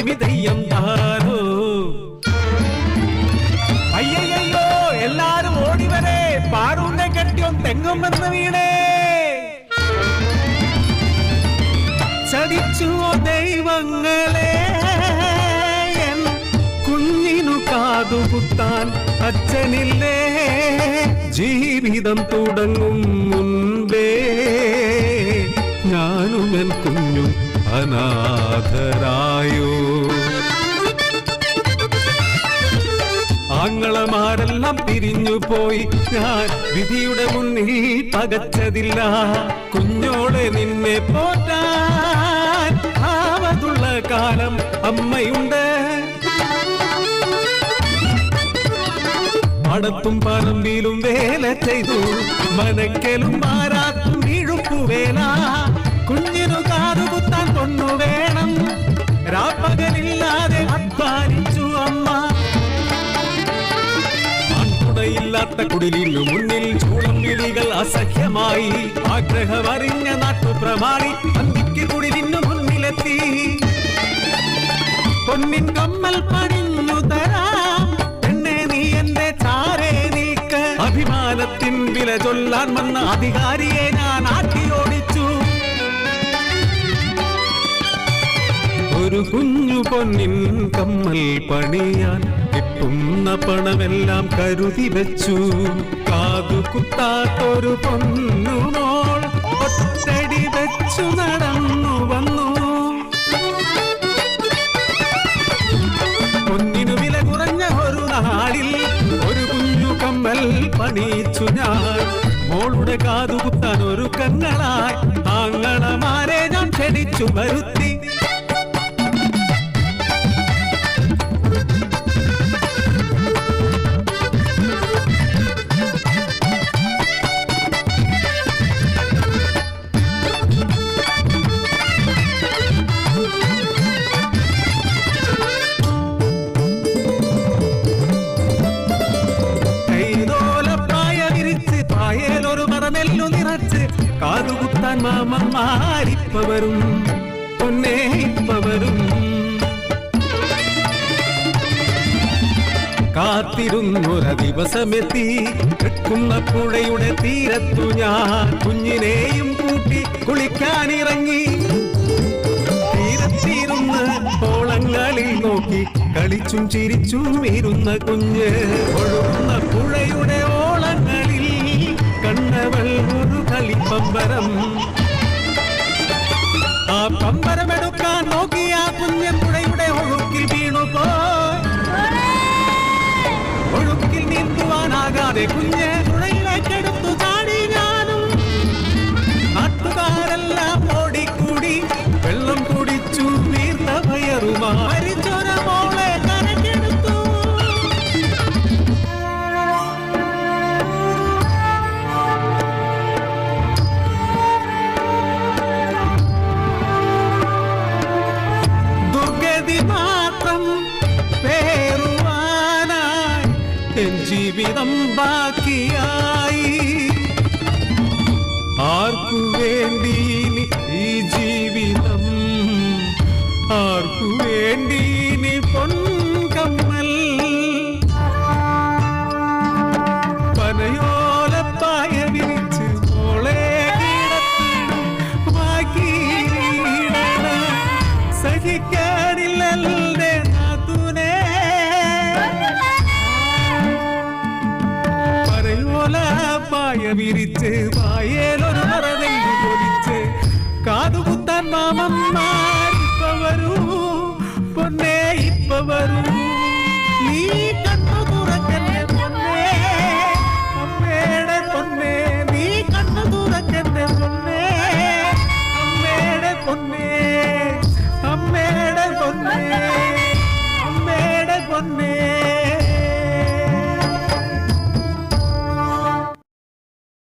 വിധയ്യം താനോ. അയ്യയ്യോ, എല്ലാരും ഓടിവരെ, പാറൂന്റെ കെട്ടിയോ തെങ്ങുമെന്ന് വീണേ. ചതിച്ചുവോ ദൈവങ്ങളെ, കുഞ്ഞിനു കാതുകുത്താൻ അച്ഛനില്ലേ. ജീവിതം തുടങ്ങും മുൻപേ ഞാനും എൻ കുഞ്ഞും അനാഥരായോ. ആങ്ങളമാരെല്ലാം പിരിഞ്ഞു പോയി, ഞാൻ വിധിയുടെ മുന്നിൽ പകച്ചതില്ല. കുഞ്ഞോളെ നിന്നെ പോറ്റാൻ ആവതുള്ള കാലം അമ്മയുണ്ട്. പാടത്തും പറമ്പിലും വേല ചെയ്തു, മനക്കലും മാറാത്തും വീഴുപ്പുവേല. കുഞ്ഞിനു കാതുകുത്താൻ പൊന്നു വേണം, രാപ്പകലില്ലാതെ അധ്വാനിച്ചു അമ്മ. ആൺതുണയില്ലാത്ത കുടിലിനു മുന്നിൽ ചൂളം വിളികൾ അസഹ്യമായി. ആഗ്രഹമറിഞ്ഞ നാട്ടുപ്രമാണി അന്തിക്ക് കുടിലിനു മുന്നിലെത്തി. പൊന്നിൻ കമ്മൽ പണിഞ്ഞു തരാം, എന്നെ നീ എന്റെ ചാരേ നീക്ക്. അഭിമാനത്തിൻ വില ചൊല്ലാൻ വന്ന അധികാരിയെ ഞാൻ ആട്ടിയോടിച്ചു. ഒരു കുഞ്ഞു പൊന്നിൻ കമ്മൽ പണിയാൻ കിട്ടുന്ന പണമെല്ലാം കരുതി വെച്ചു. കാതുകുത്താത്തൊരു പൊന്നുമോൾ ഒറ്റടി വെച്ചു നടന്നു വന്നു. പൊന്നിനു വില കുറഞ്ഞ ഒരു നാളിൽ ഒരു കുഞ്ഞു കമ്മൽ പണിയിച്ചു ഞാൻ. മോളുടെ കാതുകുത്താൻ ഒരു കങ്ങളായി ആങ്ങളമാരെ ഞാൻ ക്ഷണിച്ചു വരുത്തി. കാതുകുത്താൻ മാമന്മാരിപ്പവരും പൊന്നേ ഇപ്പവരും. കാത്തിരുന്നൊരു ദിവസമെത്തി, കിട്ടുന്ന പുഴയുടെ തീരത്തു ഞാൻ കുഞ്ഞിനെയും കൂട്ടി കുളിക്കാനിറങ്ങി. തീരത്തിരുന്ന് ഓളങ്ങളിൽ നോക്കി കളിച്ചും ചിരിച്ചും ഇരുന്ന കുഞ്ഞ്. ഒഴുകുന്ന പുഴയുടെ ഓളങ്ങളിൽ കണ്ണവൾ ഒരു കളിപ്പമ്പരം. ആ പമ്പരമെടുക്കാൻ നോക്കിയ കുഞ്ഞൻ പുഴയുടെ ഒഴുക്കിൽ വീണുപോയി. ഒഴുക്കിൽ നീന്തുവാനാകാതെ കുഞ്ഞ് പുഴയിലേക്കെടുത്തു ചാടി ഞാനും. നാട്ടുകാരെല്ലാം ഓടിക്കൂടി വെള്ളം കുടിച്ചു നീർത്ത വയറുമായി മോളെ കരക്കെടുത്തു. ജീവിതം ബാക്കിയായി. ആർക്കു വേണ്ടി ഈ ജീവിതം, ആർക്കു വേണ്ടി പൊൻകമ്മൽ. പനയോലപ്പായ വിരിച്ച് മോളെ ബാക്കി സഹിക്കാനില്ലേ നാത്തൂനെ. പായ വിരിച്ച് പായേലൊരു മറനെല്ലു പൊലിച്ച് കാതുകുത്താൻ മാമന്മാരിപ്പ വരൂ പൊന്നേ ഇപ്പ വരൂ.